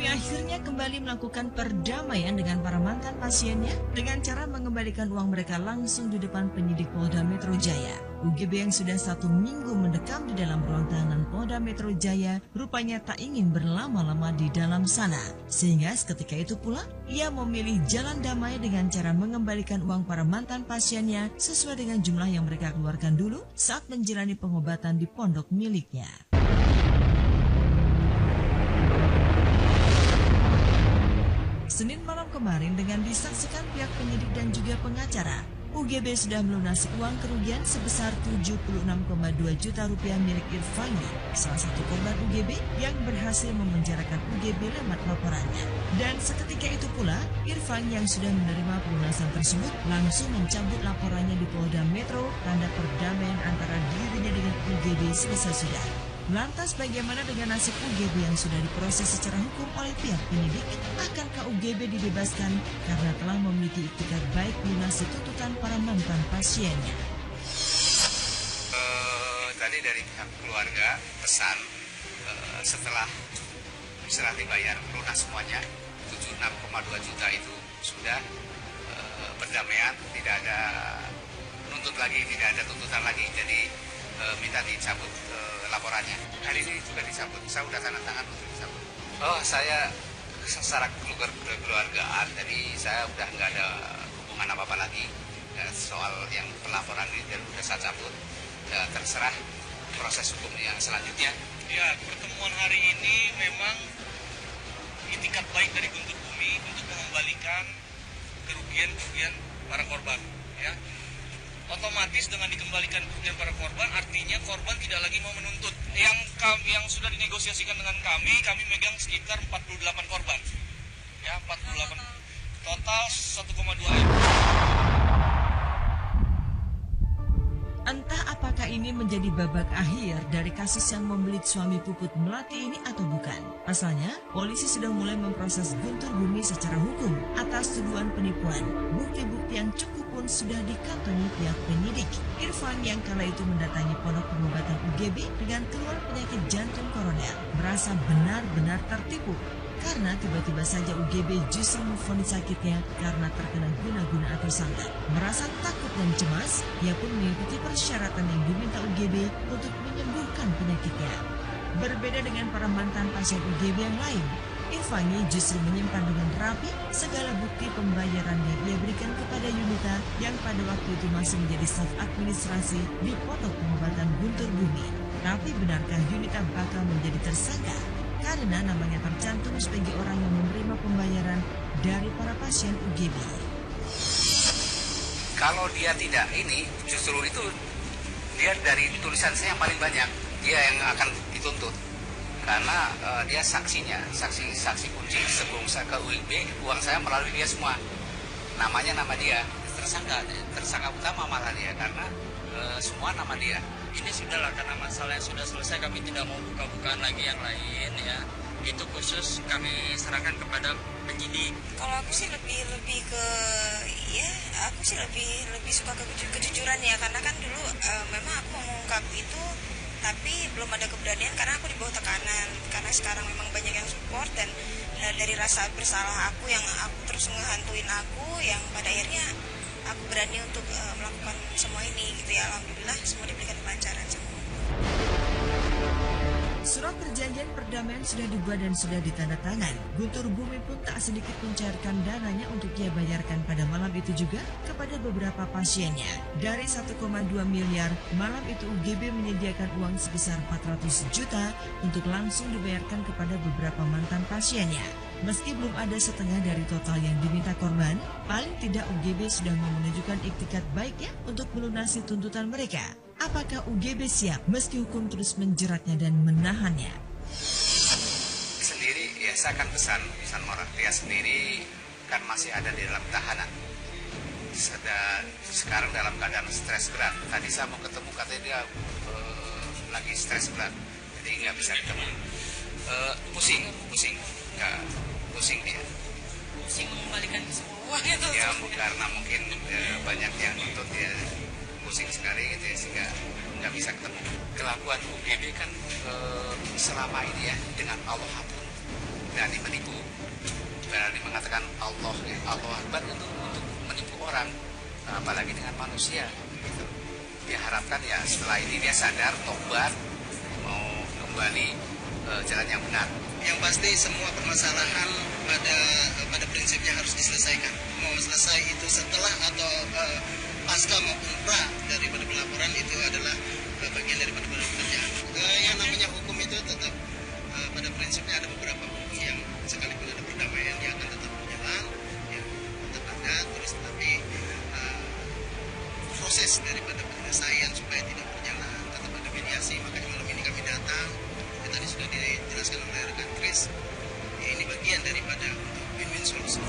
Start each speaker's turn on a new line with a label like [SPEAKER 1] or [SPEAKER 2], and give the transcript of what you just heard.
[SPEAKER 1] Bumi akhirnya kembali melakukan perdamaian dengan para mantan pasiennya dengan cara mengembalikan uang mereka langsung di depan penyidik Polda Metro Jaya. UGB yang sudah 1 minggu mendekam di dalam ruang tahanan Polda Metro Jaya rupanya tak ingin berlama-lama di dalam sana. Sehingga seketika itu pula, ia memilih jalan damai dengan cara mengembalikan uang para mantan pasiennya sesuai dengan jumlah yang mereka keluarkan dulu saat menjalani pengobatan di pondok miliknya. Senin malam kemarin dengan disaksikan pihak penyidik dan juga pengacara, UGB sudah melunasi uang kerugian sebesar 76,2 juta rupiah milik Irfani, salah satu korban UGB yang berhasil memenjarakan UGB lewat laporannya. Dan seketika itu pula, Irfan yang sudah menerima pelunasan tersebut langsung mencabut laporannya di Polda Metro tanda perdamaian antara dirinya dengan UGB selesai sudah. Lantas bagaimana dengan nasib UGB yang sudah diproses secara hukum oleh pihak penyidik? Akankah UGB dibebaskan karena telah memiliki iktikat baik melunasi tuntutan para mantan pasiennya?
[SPEAKER 2] Tadi dari pihak keluarga pesan setelah dibayar lunas semuanya 76,2 juta itu sudah perdamaian, tidak ada nuntut lagi, tidak ada tuntutan lagi, jadi minta dicabut laporannya. Hari ini juga dicabut, saya sudah tanda tangan untuk dicabut. Saya secara keluargaan, jadi saya udah nggak ada hubungan apa-apa lagi soal yang pelaporan ini, dan udah saya cabut. Dan terserah proses hukum yang selanjutnya.
[SPEAKER 3] Ya, pertemuan hari ini memang itikat baik dari Guntur Bumi untuk mengembalikan kerugian para korban. Ya, otomatis dengan dikembalikan kerugian para korban, artinya korban tidak lagi mau menuntut. Yang sudah dinegosiasikan dengan kami megang sekitar 48 korban. Ya, 48. Total 1,2 M.
[SPEAKER 1] Entah apakah ini menjadi babak akhir dari kasus yang membelit suami Puput Melati ini atau bukan. Pasalnya, polisi sudah mulai memproses Guntur Bumi secara hukum atas tuduhan penipuan. Bukti-bukti yang cukup pun sudah dikantongi pihak penyidik. Irfan yang kala itu mendatangi pondok pengobatan UGB dengan keluhan penyakit jantung koroner merasa benar-benar tertipu. Karena tiba-tiba saja UGB justru memvonis sakitnya karena terkena guna-guna atau santet. Merasa takut dan cemas, ia pun mengikuti persyaratan yang diminta UGB untuk menyembuhkan penyakitnya. Berbeda dengan para mantan pasien UGB yang lain, Irfani justru menyimpan dengan rapi segala bukti pembayaran yang ia berikan kepada Yunita yang pada waktu itu masih menjadi staf administrasi di pondok pengobatan Guntur Bumi. Tapi benarkah Yunita bakal menjadi tersangka? Karena namanya tercantum sebagai orang yang menerima pembayaran dari para pasien UGB.
[SPEAKER 2] Kalau dia tidak ini, justru itu dia dari tulisan saya yang paling banyak, dia yang akan dituntut. Karena dia saksinya, saksi kunci. Sebelum saya ke UGB, uang saya melalui dia semua. Namanya nama dia, tersangka utama malah dia, karena semua nama dia.
[SPEAKER 4] Ini sudahlah, karena masalah yang sudah selesai, kami tidak mau buka-bukaan lagi yang lain ya. Itu khusus kami serahkan kepada penyidik.
[SPEAKER 5] Kalau aku sih lebih ke ya, aku sih lebih suka kejujuran ya, karena kan dulu memang aku mau mengungkap itu tapi belum ada keberanian karena aku di bawah tekanan. Karena sekarang memang banyak yang support dan dari rasa bersalah aku yang aku terus ngehantuin aku, yang pada akhirnya aku berani untuk melakukan semua ini gitu ya. Alhamdulillah semua diberikan kelancaran semua.
[SPEAKER 1] Surat perjanjian perdamaian sudah dibuat dan sudah ditandatangan. Guntur Bumi pun tak sedikit mencairkan dananya untuk ia bayarkan pada malam itu juga kepada beberapa pasiennya. Dari 1,2 miliar, malam itu UGB menyediakan uang sebesar 400 juta untuk langsung dibayarkan kepada beberapa mantan pasiennya. Meski belum ada setengah dari total yang diminta korban, paling tidak UGB sudah mau menunjukkan iktikat baiknya untuk melunasi tuntutan mereka. Apakah UGB siap meski hukum terus menjeratnya dan menahannya?
[SPEAKER 2] Sendiri, ya saya akan pesan moral. Dia sendiri kan masih ada di dalam tahanan. Sekarang dalam keadaan stres berat. Tadi saya mau ketemu, katanya dia lagi stres berat, jadi nggak bisa ketemu. Pusing, nggak pusing dia.
[SPEAKER 5] Pusing mengembalikan semua gitu.
[SPEAKER 2] Ya, karena mungkin banyak yang nuntut dia, pusing sekali gitu ya, sehingga nggak bisa ketemu. Kelakuan UGB kan selama ini ya dengan Allah pun berani menipu, berani mengatakan Allah Akbar untuk menipu orang, apalagi dengan manusia. Gitu. Dia harapkan ya setelah ini dia sadar, tobat, mau kembali jalan yang benar.
[SPEAKER 6] Yang pasti semua permasalahan pada prinsipnya harus diselesaikan. Mau selesai itu setelah atau pasca maupun pra daripada pelaporan itu adalah bagian daripada pekerjaan. Yang namanya hukum itu tetap pada prinsipnya ada beberapa hukum yang sekalipun ada perdamaian dia akan tetap berjalan, ya, tetap ada, terus tetapi proses daripada penyelesaian supaya tidak berjalan tetap ada mediasi. Makanya malam ini kami datang, ya, tadi sudah dijelaskan oleh rekan Chris, ya, ini bagian daripada win-win solution.